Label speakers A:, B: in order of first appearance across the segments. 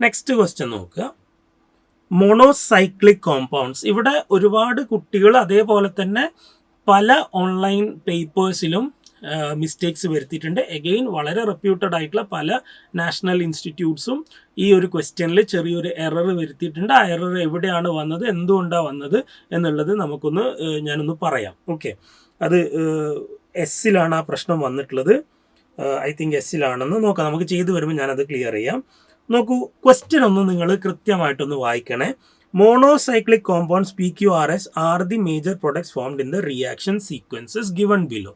A: Next question നോക്കുക. മോണോസൈക്ലിക് compounds. ഇവിടെ ഒരുപാട് കുട്ടികൾ അതേപോലെ തന്നെ പല ഓൺലൈൻ പേപ്പേഴ്സിലും മിസ്റ്റേക്സ് വരുത്തിയിട്ടുണ്ട്. എഗെയിൻ വളരെ റെപ്യൂട്ടഡ് ആയിട്ടുള്ള പല നാഷണൽ ഇൻസ്റ്റിറ്റ്യൂട്ട്സും ഈ ഒരു ക്വസ്റ്റ്യനിൽ ചെറിയൊരു എറർ വരുത്തിയിട്ടുണ്ട്. ആ എറർ എവിടെയാണ് വന്നത്, എന്തുകൊണ്ടാണ് വന്നത് എന്നുള്ളത് ഞാനൊന്ന് പറയാം. ഓക്കെ, അത് എസ്സിലാണ് ആ പ്രശ്നം വന്നിട്ടുള്ളത്. ഐ തിങ്ക് എസ്സിലാണെന്ന് നോക്കാം. നമുക്ക് ചെയ്തു വരുമ്പോൾ ഞാനത് ക്ലിയർ ചെയ്യാം. നോക്കൂ, ക്വസ്റ്റ്യൻ ഒന്ന് നിങ്ങൾ കൃത്യമായിട്ടൊന്ന് വായിക്കണേ. Monocyclic compounds PQRS are the major products formed in the reaction sequences given below.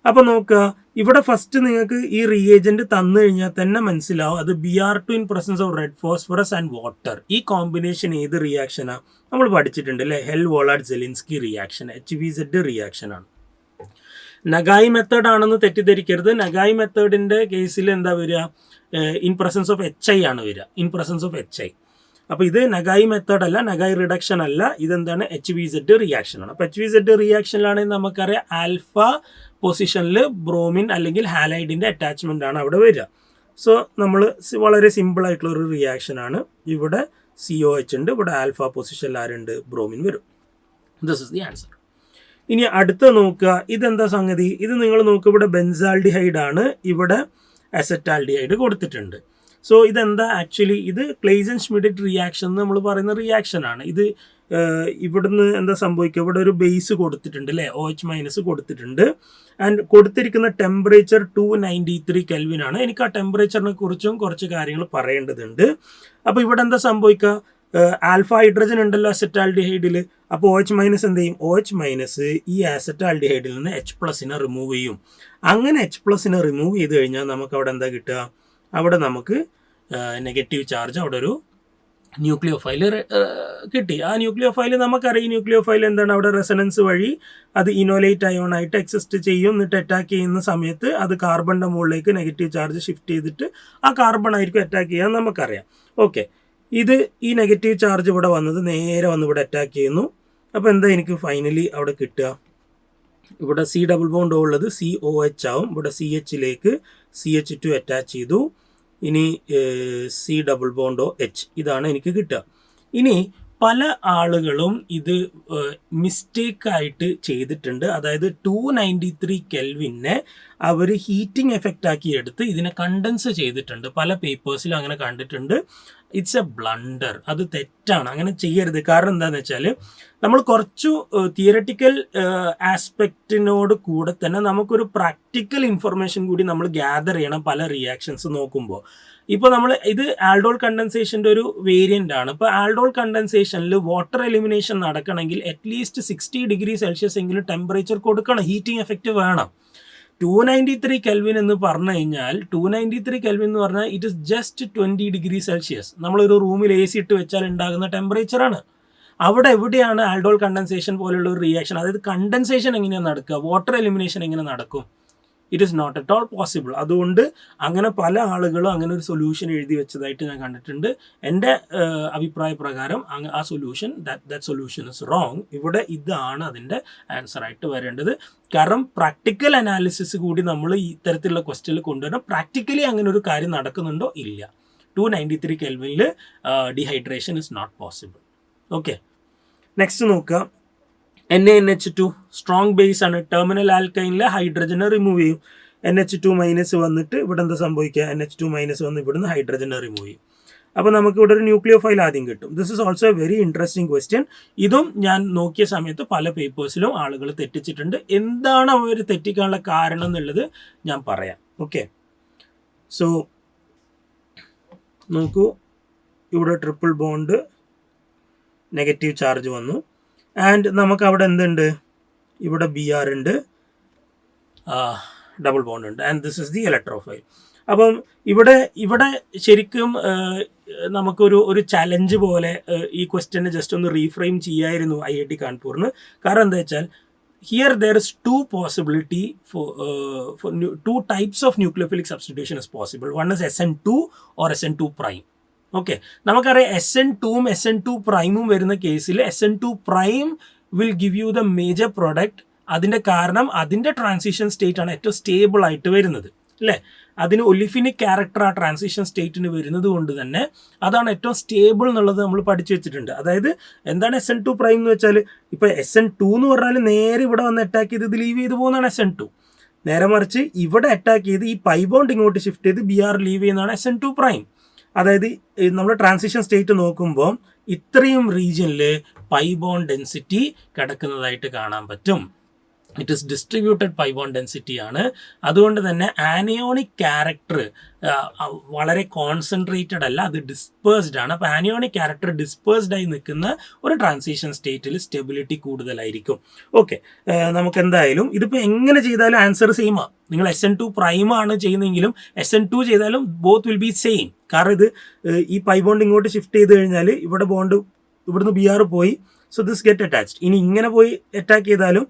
A: അപ്പോൾ നോക്കുക, ഇവിടെ ഫസ്റ്റ് നിങ്ങൾക്ക് ഈ റിയേജന്റ് തന്നു കഴിഞ്ഞാൽ തന്നെ മനസ്സിലാവും അത് Br2 in presence of red phosphorus and water. ഈ കോമ്പിനേഷൻ ഏത് റിയാക്ഷനാണ് നമ്മൾ പഠിച്ചിട്ടുണ്ട് അല്ലേ? Hell Volhard Zelinsky reaction, HVZ റിയാക്ഷനാണ്. നഗായി മെത്തേഡ് ആണെന്ന് തെറ്റിദ്ധരിക്കരുത്. നഗായി മെത്തേഡിൻ്റെ കേസിൽ എന്താ വരിക? ഇൻ പ്രസൻസ് ഓഫ് HI ആണ് വരിക, ഇൻ പ്രസൻസ് ഓഫ് HI. അപ്പോൾ ഇത് നഗായി മെത്തേഡ് അല്ല, നഗായി റിഡക്ഷൻ അല്ല, ഇതെന്താണ്? HVZ റിയാക്ഷനാണ്. അപ്പോൾ HVZ റിയാക്ഷനിലാണെങ്കിൽ നമുക്കറിയാം ആൽഫ പൊസിഷനിൽ ബ്രോമിൻ അല്ലെങ്കിൽ ഹാലൈഡിൻ്റെ അറ്റാച്ച്മെൻ്റ് ആണ് അവിടെ വരിക. സോ നമ്മൾ വളരെ സിമ്പിൾ ആയിട്ടുള്ള ഒരു റിയാക്ഷനാണ്. ഇവിടെ COH ഉണ്ട്, ഇവിടെ ആൽഫ പൊസിഷനിൽ ആരുണ്ട്? ബ്രോമിൻ വരും. This is the answer. ഇനി അടുത്ത നോക്കുക, ഇതെന്താ സംഗതി? ഇത് നിങ്ങൾ നോക്കുക, ഇവിടെ ബെൻസാൽഡിഹൈഡ് ആണ്, ഇവിടെ അസറ്റാൽഡിഹൈഡ് കൊടുത്തിട്ടുണ്ട്. സോ ഇതെന്താ ആക്ച്വലി? ഇത് ക്ലെയ്സൻ ഷ്മിഡിറ്റ് റിയാക്ഷൻ എന്ന് നമ്മൾ പറയുന്ന റിയാക്ഷനാണ്. ഇത് ഇവിടുന്ന് എന്താ സംഭവിക്കുക? ഇവിടെ ഒരു ബേസ് കൊടുത്തിട്ടുണ്ട് അല്ലേ, OH- കൊടുത്തിട്ടുണ്ട്. ആൻഡ് കൊടുത്തിരിക്കുന്ന ടെമ്പറേച്ചർ 293 Kelvin ആണ്. എനിക്ക് ആ ടെമ്പറേച്ചറിനെ കുറിച്ചും കുറച്ച് കാര്യങ്ങൾ പറയേണ്ടതുണ്ട്. അപ്പോൾ ഇവിടെ എന്താ സംഭവിക്കുക? ആൽഫ ഹൈഡ്രജൻ ഉണ്ടല്ലോ അസറ്റാൽഡിഹൈഡിൽ. അപ്പോൾ OH- എന്ത് ചെയ്യും? OH- ഈ അസറ്റാൽഡിഹൈഡിൽ നിന്ന് H+ റിമൂവ് ചെയ്യും. അങ്ങനെ H+ റിമൂവ് ചെയ്ത് കഴിഞ്ഞാൽ നമുക്ക് അവിടെ എന്താ കിട്ടുക? അവിടെ നമുക്ക് നെഗറ്റീവ് ചാർജ്, അവിടെ ഒരു ന്യൂക്ലിയോഫൈൽ കിട്ടി. ആ ന്യൂക്ലിയോഫൈൽ നമുക്കറിയാം. ന്യൂക്ലിയോഫൈൽ എന്താണ്? അവിടെ റെസനൻസ് വഴി അത് ഇനോലേറ്റ് അയോണായിട്ട് എക്സിസ്റ്റ് ചെയ്യും. എന്നിട്ട് അറ്റാക്ക് ചെയ്യുന്ന സമയത്ത് അത് കാർബണിൻ്റെ മുകളിലേക്ക് നെഗറ്റീവ് ചാർജ് ഷിഫ്റ്റ് ചെയ്തിട്ട് ആ കാർബൺ ആയിരിക്കും അറ്റാക്ക് ചെയ്യാൻ നമുക്കറിയാം. ഓക്കെ, ഇത് ഈ നെഗറ്റീവ് ചാർജ് ഇവിടെ വന്നത് നേരെ വന്ന് ഇവിടെ അറ്റാക്ക് ചെയ്യുന്നു. അപ്പോൾ എന്താ എനിക്ക് ഫൈനലി അവിടെ കിട്ടുക? ഇവിടെ C ഡബിൾ ബോണ്ട് ഉള്ളത് COH ആവും. ഇവിടെ CHലേക്ക് CH2 അറ്റാച്ച് ചെയ്തു. ഇനി C ഡബിൾ ബോണ്ടോ H, ഇതാണ് എനിക്ക് കിട്ടുക. ഇനി പല ആളുകളും ഇത് മിസ്റ്റേക്കായിട്ട് ചെയ്തിട്ടുണ്ട്. അതായത് 293 Kelvinനെ അവർ ഹീറ്റിംഗ് എഫക്റ്റ് ആക്കി എടുത്ത് ഇതിനെ കണ്ടൻസ് ചെയ്തിട്ടുണ്ട്. പല പേപ്പേഴ്സിലും അങ്ങനെ കണ്ടിട്ടുണ്ട്. It's A blunder. അത് തെറ്റാണ്, അങ്ങനെ ചെയ്യരുത്. കാരണം എന്താണെന്ന് വെച്ചാൽ നമ്മൾ കുറച്ചു തിയററ്റിക്കൽ ആസ്പെക്റ്റിനോട് കൂടെ തന്നെ നമുക്കൊരു പ്രാക്ടിക്കൽ ഇൻഫർമേഷൻ കൂടി നമ്മൾ ഗ്യാദർ ചെയ്യണം പല റിയാക്ഷൻസ് നോക്കുമ്പോൾ. ഇപ്പോൾ നമ്മൾ ഇത് ആൽഡോൾ കണ്ടൻസേഷൻ്റെ ഒരു വേരിയൻ്റ് ആണ്. ഇപ്പോൾ ആൽഡോൾ കണ്ടൻസേഷനിൽ വാട്ടർ എലിമിനേഷൻ നടക്കണമെങ്കിൽ അറ്റ്ലീസ്റ്റ് 60 ഡിഗ്രി സെൽഷ്യസ് എങ്കിലും ടെമ്പറേച്ചർ കൊടുക്കണം, ഹീറ്റിംഗ് എഫക്റ്റ് വേണം. 293 Kelvin എന്ന് പറഞ്ഞു കഴിഞ്ഞാൽ 293 Kelvin എന്ന് പറഞ്ഞാൽ it is just 20 degree Celsius. നമ്മളൊരു റൂമിൽ AC ഇട്ട് വെച്ചാൽ ഉണ്ടാകുന്ന ടെമ്പറേച്ചറാണ്. അവിടെ എവിടെയാണ് ആൽഡോൾ കണ്ടൻസേഷൻ പോലുള്ള ഒരു റിയാക്ഷൻ? അതായത് കണ്ടൻസേഷൻ എങ്ങനെയാണ് നടക്കുക, വാട്ടർ എലിമിനേഷൻ എങ്ങനെ നടക്കും? It is not at all possible. അതുകൊണ്ട് അങ്ങനെ പല ആളുകളും അങ്ങനെ ഒരു സൊല്യൂഷൻ എഴുതി വെച്ചതായിട്ട് ഞാൻ കണ്ടിട്ടുണ്ട്. എൻ്റെ അഭിപ്രായ പ്രകാരം ആ solution that solution is wrong. ഇവിടെ ഇതാണ് അതിൻ്റെ ആൻസർ ആയിട്ട് വരേണ്ടത്. കാരണം പ്രാക്ടിക്കൽ അനാലിസിസ് കൂടി നമ്മൾ ഇത്തരത്തിലുള്ള ക്വസ്റ്റ്യനിൽ കൊണ്ടുവരണം. പ്രാക്ടിക്കലി അങ്ങനെ ഒരു കാര്യം നടക്കുന്നുണ്ടോ? ഇല്ല. 293 Kelvinൽ dehydration is not possible. Okay, next നോക്കുക. NaNH2 സ്ട്രോങ് ബേസ് ആണ്. ടെർമിനൽ ആൽക്കൈനിലെ ഹൈഡ്രജനെ റിമൂവ് ചെയ്യും. NH2- വന്നിട്ട് ഇവിടെ എന്താ സംഭവിക്കുക? NH2- വന്ന് ഇവിടുന്ന് ഹൈഡ്രജനെ റിമൂവ് ചെയ്യും. അപ്പോൾ നമുക്ക് ഇവിടെ ഒരു ന്യൂക്ലിയോഫൈൽ ആദ്യം കിട്ടും. This is also A very interesting question. ഇതും ഞാൻ നോക്കിയ സമയത്ത് പല പേപ്പേഴ്സിലും ആളുകൾ തെറ്റിച്ചിട്ടുണ്ട്. എന്താണ് അവർ തെറ്റിക്കാനുള്ള കാരണം എന്നുള്ളത് ഞാൻ പറയാം. ഓക്കെ, സോ നോക്കൂ, ഇവിടെ ട്രിപ്പിൾ ബോണ്ട് നെഗറ്റീവ് ചാർജ് വന്നു. ആൻഡ് നമുക്ക് അവിടെ എന്തുണ്ട്? ഇവിടെ Br ഉണ്ട്, ഡബിൾ ബോണ്ട് ഉണ്ട്. And this is the electrophile. അപ്പം ഇവിടെ ശരിക്കും നമുക്കൊരു ചലഞ്ച് പോലെ ഈ ക്വസ്റ്റ്യനെ ജസ്റ്റ് ഒന്ന് റീഫ്രെയിം ചെയ്യായിരുന്നു IIT കാൺപൂറിന്. കാരണം എന്താ വെച്ചാൽ here there is two possibility for two types of nucleophilic substitution is possible. One is SN2 or SN2 prime. Okay, നമുക്കറിയാം SN2ഉം SN2 പ്രൈമും വരുന്ന കേസിൽ SN2 prime will give you the major product. അതിൻ്റെ കാരണം അതിൻ്റെ ട്രാൻസിഷൻ സ്റ്റേറ്റ് ആണ് ഏറ്റവും stable ആയിട്ട് വരുന്നത് അല്ലേ? അതിന് ഒലിഫിനിക് ക്യാരക്ടർ ആ ട്രാൻസിഷൻ സ്റ്റേറ്റിന് വരുന്നത് കൊണ്ട് തന്നെ അതാണ് ഏറ്റവും സ്റ്റേബിൾ എന്നുള്ളത് നമ്മൾ പഠിച്ചു വെച്ചിട്ടുണ്ട്. അതായത് എന്താണ് SN2 പ്രൈം എന്ന് വെച്ചാൽ, ഇപ്പോൾ SN2 എന്ന് പറഞ്ഞാൽ നേരെ ഇവിടെ വന്ന് അറ്റാക്ക് ചെയ്ത് ഇത് ലീവ് ചെയ്ത് പോകുന്നതാണ് SN2. നേരെ മറിച്ച് ഇവിടെ അറ്റാക്ക് ചെയ്ത് ഈ പൈ ബോണ്ട് ഇങ്ങോട്ട് ഷിഫ്റ്റ് ചെയ്ത് BR ലീവ് ചെയ്യുന്നതാണ് SN2 പ്രൈം. അതായത് നമ്മൾ ട്രാൻസിഷൻ സ്റ്റേറ്റ് നോക്കുമ്പോൾ ഇത്രയും റീജിയനിൽ പൈ ബോണ്ട് ഡെൻസിറ്റി കിടക്കുന്നതായിട്ട് കാണാൻ പറ്റും. It is distributed pi bond density ആണ്. അതുകൊണ്ട് തന്നെ ആനിയോണിക് ക്യാരക്ടർ വളരെ കോൺസെൻട്രേറ്റഡ് അല്ല, അത് ഡിസ്പേഴ്സ്ഡ് ആണ്. അപ്പോൾ ആനിയോണിക് ക്യാരക്ടർ ഡിസ്പേഴ്സ്ഡ് ആയി നിൽക്കുന്ന ഒരു ട്രാൻസിഷൻ സ്റ്റേറ്റിൽ സ്റ്റെബിലിറ്റി കൂടുതലായിരിക്കും. ഓക്കെ, നമുക്ക് എന്തായാലും ഇതിപ്പോൾ എങ്ങനെ ചെയ്താലും ആൻസർ സെയിം ആണ്. നിങ്ങൾ SN2 പ്രൈം ആണ് ചെയ്യുന്നതെങ്കിലും SN2 ചെയ്താലും ബോത്ത് വിൽ ബി സെയിം. കാരണം ഇത് ഈ പൈ ബോണ്ട് ഇങ്ങോട്ട് ഷിഫ്റ്റ് ചെയ്ത് കഴിഞ്ഞാൽ ഇവിടെ ബോണ്ട് ഇവിടുന്ന് BR പോയി, സോ ദിസ് ഗെറ്റ് അറ്റാച്ച്ഡ്. ഇനി ഇങ്ങനെ പോയി അറ്റാക്ക് ചെയ്താലും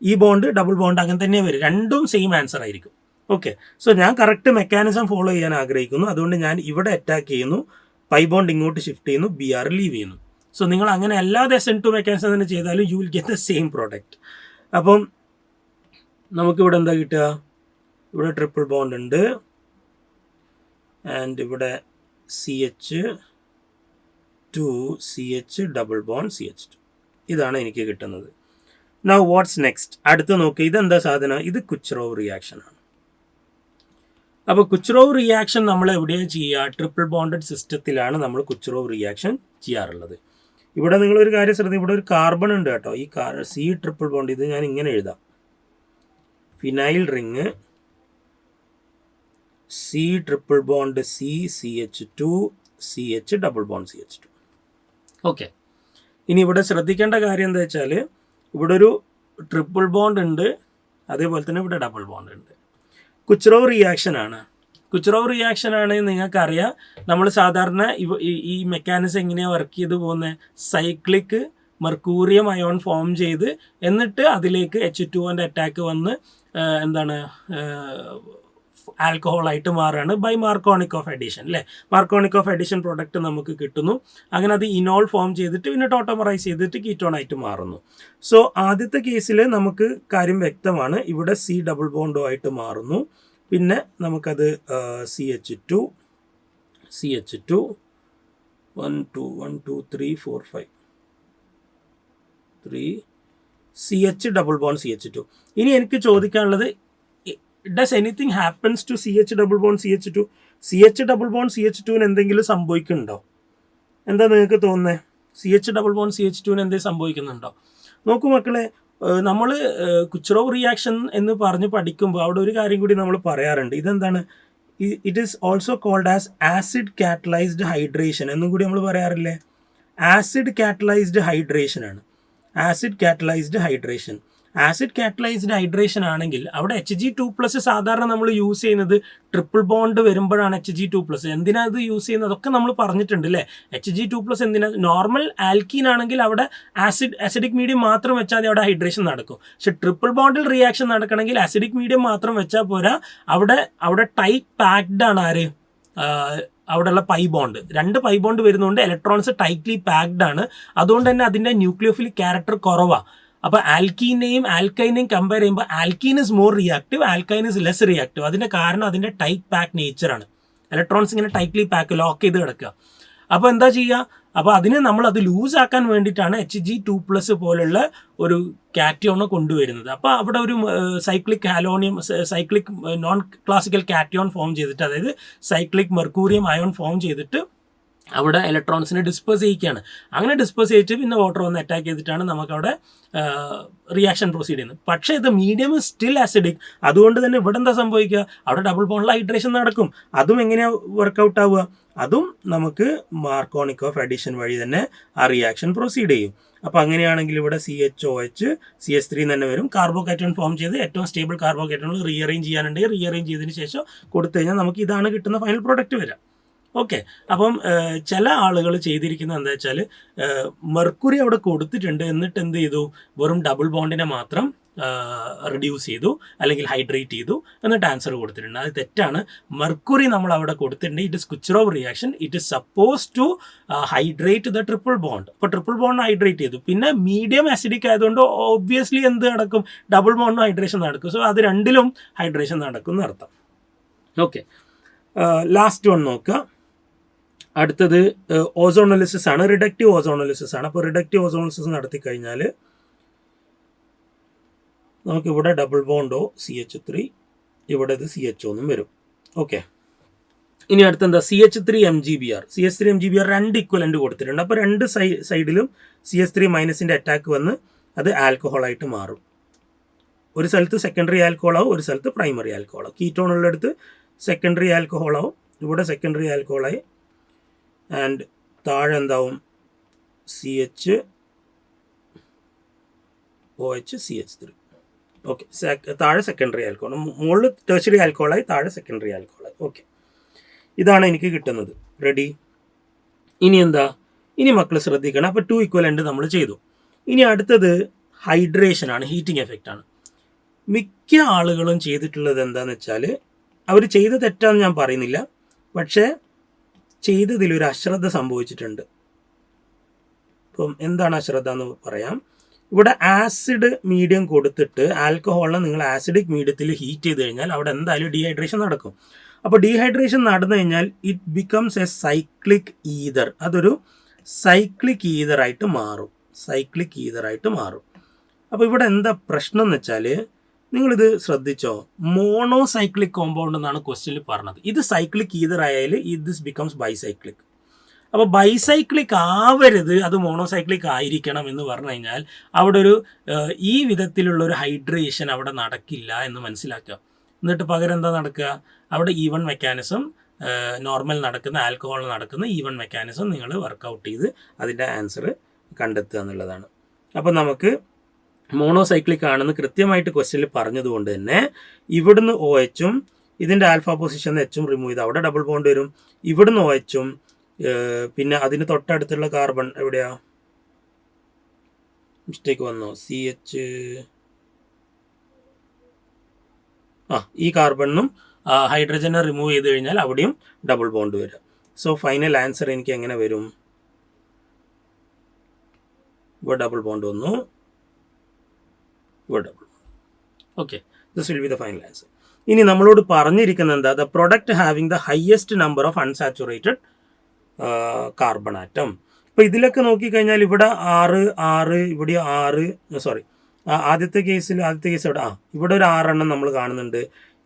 A: ഈ ബോണ്ട് ഡബിൾ ബോണ്ട് അങ്ങനെ തന്നെ വരും, രണ്ടും സെയിം ആൻസർ ആയിരിക്കും. ഓക്കെ, സോ ഞാൻ കറക്റ്റ് മെക്കാനിസം ഫോളോ ചെയ്യാൻ ആഗ്രഹിക്കുന്നു. അതുകൊണ്ട് ഞാൻ ഇവിടെ അറ്റാക്ക് ചെയ്യുന്നു, പൈ ബോണ്ട് ഇങ്ങോട്ട് ഷിഫ്റ്റ് ചെയ്യുന്നു, BR ലീവ് ചെയ്യുന്നു. സോ നിങ്ങൾ അങ്ങനെ അല്ലാതെ SN2 മെക്കാനിസം തന്നെ ചെയ്താലും you will get the same product. അപ്പം നമുക്കിവിടെ എന്താ കിട്ടുക? ഇവിടെ ട്രിപ്പിൾ ബോണ്ട് ഉണ്ട് ആൻഡ് ഇവിടെ CH2CH ഡബിൾ ബോണ്ട് CH2. ഇതാണ് എനിക്ക് കിട്ടുന്നത്. Now what's next? അടുത്ത് നോക്കുക, ഇതെന്താ സാധനം? ഇത് കുച്ചറോവ് റിയാക്ഷൻ ആണ്. അപ്പോൾ കുച്ചറോവ് റിയാക്ഷൻ നമ്മൾ എവിടെയാണ് ചെയ്യുക? ട്രിപ്പിൾ ബോണ്ടഡ് സിസ്റ്റത്തിലാണ് നമ്മൾ കുച്ചറോവ് റിയാക്ഷൻ ചെയ്യാറുള്ളത്. ഇവിടെ നിങ്ങളൊരു കാര്യം ശ്രദ്ധിക്കുക, ഇവിടെ ഒരു കാർബൺ ഉണ്ട് കേട്ടോ. ഈ C ട്രിപ്പിൾ ബോണ്ട്, ഇത് ഞാൻ ഇങ്ങനെ എഴുതാം, phenyl ring C triple bond CH2 CH double bond CH2. Okay, ഇനി ഇവിടെ ശ്രദ്ധിക്കേണ്ട കാര്യം എന്താ വെച്ചാൽ, ഇവിടെ ഒരു ട്രിപ്പിൾ ബോണ്ട് ഉണ്ട്, അതേപോലെ തന്നെ ഇവിടെ ഡബിൾ ബോണ്ട് ഉണ്ട്. കുച്ചറോവ് റിയാക്ഷൻ ആണ്. കുച്ചറോവ് റിയാക്ഷൻ ആണ് നിങ്ങൾക്കറിയാം. നമ്മൾ സാധാരണ ഈ മെക്കാനിസം എങ്ങനെയാണ് വർക്ക് ചെയ്ത് പോകുന്നത്? സൈക്ലിക് മെർക്കൂറിയം അയോൺ ഫോം ചെയ്ത് എന്നിട്ട് അതിലേക്ക് H2O അറ്റാക്ക് വന്ന് എന്താണ് ആൽക്കഹോളായിട്ട് മാറുകയാണ് ബൈ മാർക്കോണിക് ഓഫ് അഡീഷൻ, അല്ലേ? മാർക്കോണിക് ഓഫ് അഡീഷൻ പ്രോഡക്റ്റ് നമുക്ക് കിട്ടുന്നു. അങ്ങനെ അത് ഇനോൾ ഫോം ചെയ്തിട്ട് പിന്നെ ടോട്ടോമറൈസ് ചെയ്തിട്ട് കീറ്റോൺ ആയിട്ട് മാറുന്നു. സോ ആദ്യത്തെ കേസിൽ നമുക്ക് കാര്യം വ്യക്തമാണ്, ഇവിടെ C ഡബിൾ ബോണ്ടോ ആയിട്ട് മാറുന്നു. പിന്നെ നമുക്കത് CH2 1 2 3 4 5 3 CH double bond CH2. ഇനി എനിക്ക് ചോദിക്കാനുള്ളത്, does anything happens to CH double bond CH2? CH double bond CH2ന് എന്തെങ്കിലും സംഭവിക്കുന്നുണ്ടോ? എന്താ നിങ്ങൾക്ക് തോന്നുന്നത്? CH double bond CH2ന് എന്തെങ്കിലും സംഭവിക്കുന്നുണ്ടോ? നോക്കൂ മക്കളെ, നമ്മൾ കുച്ചറോവ് റിയാക്ഷൻ എന്ന് പറഞ്ഞ് പഠിക്കുമ്പോൾ അവിടെ ഒരു കാര്യം കൂടി നമ്മൾ പറയാറുണ്ട്. ഇതെന്താണ്? It is also called as acid catalysed hydration എന്നും കൂടി നമ്മൾ പറയാറില്ലേ? ആസിഡ് കാറ്റലൈസ്ഡ് ഹൈഡ്രേഷൻ ആണ്. Acid catalysed hydration. Acid catalysed hydration ആണെങ്കിൽ അവിടെ Hg2+ സാധാരണ നമ്മൾ യൂസ് ചെയ്യുന്നത് ട്രിപ്പിൾ ബോണ്ട് വരുമ്പോഴാണ്. Hg2+ എന്തിനാ ഇത് യൂസ് ചെയ്യുന്നത്? അതൊക്കെ നമ്മൾ പറഞ്ഞിട്ടുണ്ട് അല്ലേ? Hg2+ എന്തിനാ? നോർമൽ ആൽക്കീൻ ആണെങ്കിൽ അവിടെ ആസിഡിക് മീഡിയം മാത്രം വെച്ചാൽ അവിടെ ഹൈഡ്രേഷൻ നടക്കും. പക്ഷെ ട്രിപ്പിൾ ബോണ്ടിൽ റിയാക്ഷൻ നടക്കണമെങ്കിൽ ആസിഡിക് മീഡിയം മാത്രം വെച്ചാൽ പോരാ, അവിടെ ടൈറ്റ് പാക്ഡ് ആണ് ആര്? അവിടെയുള്ള പൈ ബോണ്ട്. 2 പൈ ബോണ്ട് വരുന്നതുകൊണ്ട് ഇലക്ട്രോൺസ് ടൈറ്റ്ലി പാക്ഡ് ആണ്. അതുകൊണ്ട് തന്നെ അതിൻ്റെ ന്യൂക്ലിയോഫിലിക് ക്യാരക്ടർ കുറവാണ്. അപ്പോൾ ആൽക്കീനെയും ആൽക്കൈനെയും കമ്പയർ ചെയ്യുമ്പോൾ alkene is more reactive, alkyne is less reactive. അതിൻ്റെ കാരണം അതിൻ്റെ ടൈറ്റ് പാക്ക് നേച്ചറാണ്. ഇലക്ട്രോൺസ് ഇങ്ങനെ ടൈറ്റ്ലി ലോക്ക് ചെയ്ത് കിടക്കുക. അപ്പോൾ എന്താ ചെയ്യുക? അപ്പോൾ നമ്മൾ അത് ലൂസാക്കാൻ വേണ്ടിയിട്ടാണ് Hg2+ പോലുള്ള ഒരു കാറ്റിയോണ് കൊണ്ടുവരുന്നത്. അപ്പോൾ അവിടെ ഒരു cyclic non classical cation form ചെയ്തിട്ട്, അതായത് സൈക്ലിക് മെർക്കൂറിയം അയോൺ ഫോം ചെയ്തിട്ട് അവിടെ ഇലക്ട്രോൺസിനെ ഡിസ്പേഴ്സ് ചെയ്യിക്കുകയാണ്. അങ്ങനെ ഡിസ്പേഴ്സ് ചെയ്തിട്ട് പിന്നെ വാട്ടർ വന്ന് അറ്റാക്ക് ചെയ്തിട്ടാണ് നമുക്കവിടെ റിയാക്ഷൻ പ്രൊസീഡ് ചെയ്യുന്നത്. പക്ഷേ ഇത് മീഡിയം സ്റ്റിൽ ആസിഡിക്. അതുകൊണ്ട് തന്നെ ഇവിടെ എന്താ സംഭവിക്കുക? അവിടെ ഡബിൾ ബോണ്ടിൽ ഹൈഡ്രേഷൻ നടക്കും. അതും എങ്ങനെയാണ് വർക്കൗട്ട് ആവുക? അതും നമുക്ക് മാർക്കോണിക് ഓഫ് അഡീഷൻ വഴി തന്നെ ആ റിയാക്ഷൻ പ്രൊസീഡ് ചെയ്യും. അപ്പോൾ അങ്ങനെയാണെങ്കിൽ ഇവിടെ CHOH CH3 തന്നെ വരും. കാർബോകാറ്റോൺ ഫോം ചെയ്ത് ഏറ്റവും സ്റ്റേബിൾ കാർബോകാറ്റോൺ റീഅറേഞ്ച് ചെയ്യാനുണ്ടെങ്കിൽ റീഅറേഞ്ച് ചെയ്തതിന് ശേഷം കൊടുത്തു കഴിഞ്ഞാൽ നമുക്ക് ഇതാണ് കിട്ടുന്ന ഫൈനൽ പ്രോഡക്റ്റ് വരാം. ഓക്കെ, അപ്പം ചില ആളുകൾ ചെയ്തിരിക്കുന്നത് എന്താ വെച്ചാൽ, മെർക്കുറി അവിടെ കൊടുത്തിട്ടുണ്ട്, എന്നിട്ട് എന്ത് ചെയ്തു? വെറും ഡബിൾ ബോണ്ടിനെ മാത്രം റിഡ്യൂസ് ചെയ്തു അല്ലെങ്കിൽ ഹൈഡ്രേറ്റ് ചെയ്തു എന്നിട്ട് ആൻസർ കൊടുത്തിട്ടുണ്ട്. അത് തെറ്റാണ്. മെർക്കുറി നമ്മൾ അവിടെ കൊടുത്തിട്ടുണ്ട്. It is Kucherov reaction. It is suppose to hydrate the triple bond. അപ്പോൾ ട്രിപ്പിൾ ബോണ്ട് ഹൈഡ്രേറ്റ് ചെയ്തു. പിന്നെ മീഡിയം ആസിഡിക് ആയതുകൊണ്ട് ഓബ്വിയസ്ലി എന്ത് നടക്കും? ഡബിൾ ബോണ്ടും ഹൈഡ്രേഷൻ നടക്കും. സോ അത് രണ്ടിലും ഹൈഡ്രേഷൻ നടക്കും എന്നർത്ഥം. ഓക്കെ, ലാസ്റ്റ് വൺ നോക്കുക. അടുത്തത് ഓസോണോലിസിസ് ആണ്, റിഡക്റ്റീവ് ഓസോണോലിസിസ് ആണ്. അപ്പോൾ റിഡക്റ്റീവ് ഓസോണോലിസിസ് നടത്തി കഴിഞ്ഞാൽ നമുക്കിവിടെ ഡബിൾ ബോണ്ടോ CH3, ഇവിടെ ഇത് CHO എന്നും വരും. ഓക്കെ, ഇനി അടുത്തെന്താ CH3 MgBr. CH3 MgBr 2 equivalent കൊടുത്തിട്ടുണ്ട്. അപ്പോൾ രണ്ട് സൈഡിലും CH3 മൈനസിൻ്റെ അറ്റാക്ക് വന്ന് അത് ആൽക്കഹോളായിട്ട് മാറും. ഒരു സ്ഥലത്ത് സെക്കൻഡറി ആൽക്കഹോളാവും, ഒരു സ്ഥലത്ത് പ്രൈമറി ആൽക്കഹോളാവും. കീറ്റോൺ ഉള്ളിടത്ത് സെക്കൻഡറി ആൽക്കഹോളാവും, ഇവിടെ സെക്കൻഡറി ആൽക്കഹോളായി. ആൻഡ് താഴെ എന്താവും CHOH CH3. ഓക്കെ, താഴെ സെക്കൻഡറി ആൽക്കഹോൾ, മുകളിൽ ടെർഷ്യറി ആൽക്കഹോളായി, താഴെ സെക്കൻഡറി ആൽക്കഹോളായി. ഓക്കെ, ഇതാണ് എനിക്ക് കിട്ടുന്നത്. റെഡി? ഇനി എന്താ, ഇനി മക്കൾ ശ്രദ്ധിക്കണം. അപ്പോൾ 2 ഇക്വലൻ്റ് നമ്മൾ ചെയ്തു. ഇനി അടുത്തത് ഹൈഡ്രേഷൻ ആണ്, ഹീറ്റിംഗ് എഫക്റ്റ് ആണ്. മിക്ക ആളുകളും ചെയ്തിട്ടുള്ളത് എന്താണെന്ന് വെച്ചാൽ, അവർ ചെയ്ത തെറ്റാന്ന് ഞാൻ പറയുന്നില്ല, പക്ഷേ ചെയ്തതിലൊരു അശ്രദ്ധ സംഭവിച്ചിട്ടുണ്ട്. ഇപ്പം എന്താണ് അശ്രദ്ധ എന്ന് പറയാം. ഇവിടെ ആസിഡ് മീഡിയം കൊടുത്തിട്ട് ആൽക്കഹോളിനെ നിങ്ങൾ ആസിഡിക് മീഡിയത്തിൽ ഹീറ്റ് ചെയ്ത് കഴിഞ്ഞാൽ അവിടെ എന്തായാലും ഡീഹൈഡ്രേഷൻ നടക്കും. അപ്പോൾ ഡീഹൈഡ്രേഷൻ നടന്നു കഴിഞ്ഞാൽ it becomes a cyclic ether. അതൊരു സൈക്ലിക് ഈതറായിട്ട് മാറും, സൈക്ലിക് ഈതറായിട്ട് മാറും. അപ്പോൾ ഇവിടെ എന്താ പ്രശ്നം എന്ന് വെച്ചാൽ, നിങ്ങളിത് ശ്രദ്ധിച്ചോ, മോണോസൈക്ലിക് കോമ്പൗണ്ട് എന്നാണ് ക്വസ്റ്റ്യനിൽ പറഞ്ഞത്. ഇത് സൈക്ലിക് ഈതർ ആയാൽ ദിസ് ബിക്കംസ് ബൈസൈക്ലിക്. അപ്പോൾ ബൈസൈക്ലിക് ആവരുത്, അത് മോണോസൈക്ലിക് ആയിരിക്കണം എന്ന് പറഞ്ഞു കഴിഞ്ഞാൽ അവിടെ ഒരു ഈ വിധത്തിലുള്ളൊരു ഹൈഡ്രേഷൻ അവിടെ നടക്കില്ല എന്ന് മനസ്സിലാക്കുക. എന്നിട്ട് പകരം എന്താ നടക്കുക, അവിടെ ഈവൺ മെക്കാനിസം, നോർമൽ നടക്കുന്ന ആൽക്കഹോളിൽ നടക്കുന്ന ഈവൺ മെക്കാനിസം നിങ്ങൾ വർക്കൗട്ട് ചെയ്ത് അതിൻ്റെ ആൻസർ കണ്ടെത്തുക എന്നുള്ളതാണ്. അപ്പോൾ നമുക്ക് മോണോസൈക്ലിക് ആണെന്ന് കൃത്യമായിട്ട് ക്വസ്റ്റ്യനിൽ പറഞ്ഞതുകൊണ്ട് തന്നെ ഇവിടുന്ന് OHും ഇതിൻ്റെ ആൽഫ പൊസിഷനിൽ Hഉം റിമൂവ് ചെയ്ത് അവിടെ ഡബിൾ ബോണ്ട് വരും. ഇവിടുന്ന് OHും പിന്നെ അതിന് തൊട്ടടുത്തുള്ള കാർബൺ എവിടെയാ, മിസ്റ്റേക്ക് വന്നോ, CH, ഈ കാർബണിനും ഹൈഡ്രജനെ റിമൂവ് ചെയ്ത് കഴിഞ്ഞാൽ അവിടെയും ഡബിൾ ബോണ്ട് വരും. സോ ഫൈനൽ ആൻസർ എനിക്ക് എങ്ങനെ വരും, ഇവിടെ ഡബിൾ ബോണ്ട് വന്നു, ഇവിടെ double. Okay, this will be the final answer. ഇനി നമ്മളോട് പറഞ്ഞിരിക്കുന്നത് എന്താ, the product having the highest number of unsaturated carbon atom. അപ്പോൾ ഇതിലൊക്കെ നോക്കിക്കഴിഞ്ഞാൽ ഇവിടെ 6, ഇവിടെ 6, സോറി ആദ്യത്തെ കേസ് ഇവിടെ ഒരു 6 എണ്ണം നമ്മൾ കാണുന്നുണ്ട്,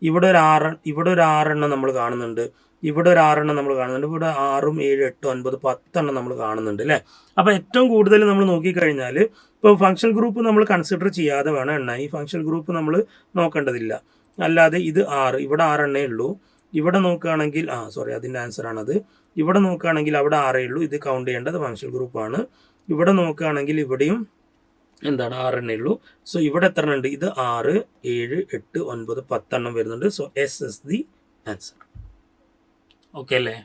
A: ഇവിടെ ഒരു 6 എണ്ണം നമ്മൾ കാണുന്നുണ്ട്, ഇവിടെ ഒരു 6 എണ്ണം നമ്മൾ കാണുന്നുണ്ട്, ഇവിടെ 6, 7, 8, 9, 10 എണ്ണം നമ്മൾ കാണുന്നുണ്ട് അല്ലേ. അപ്പോൾ ഏറ്റവും കൂടുതൽ നമ്മൾ നോക്കിക്കഴിഞ്ഞാൽ ഇപ്പോൾ ഫങ്ഷണൽ ഗ്രൂപ്പ് നമ്മൾ കൺസിഡർ ചെയ്യാതെ വേണം എണ്ണ. ഈ ഫങ്ഷണൽ ഗ്രൂപ്പ് നമ്മൾ നോക്കേണ്ടതില്ല. അല്ലാതെ ഇത് 6, ഇവിടെ 6 എണ്ണേ ഉള്ളൂ. ഇവിടെ നോക്കുകയാണെങ്കിൽ അതിൻ്റെ ആൻസറാണത്. ഇവിടെ നോക്കുകയാണെങ്കിൽ അവിടെ 6 ഉള്ളൂ. ഇത് കൗണ്ട് ചെയ്യേണ്ടത് ഫങ്ഷണൽ ഗ്രൂപ്പാണ്. ഇവിടെ നോക്കുകയാണെങ്കിൽ ഇവിടെയും എന്താണ് 6 എണ്ണേ ഉള്ളൂ. സോ ഇവിടെ എത്ര എണ്ണം ഉണ്ട്, ഇത് 6, 7, 8, 9, 10 എണ്ണം വരുന്നുണ്ട്. So S is the answer. Okay അല്ലേ?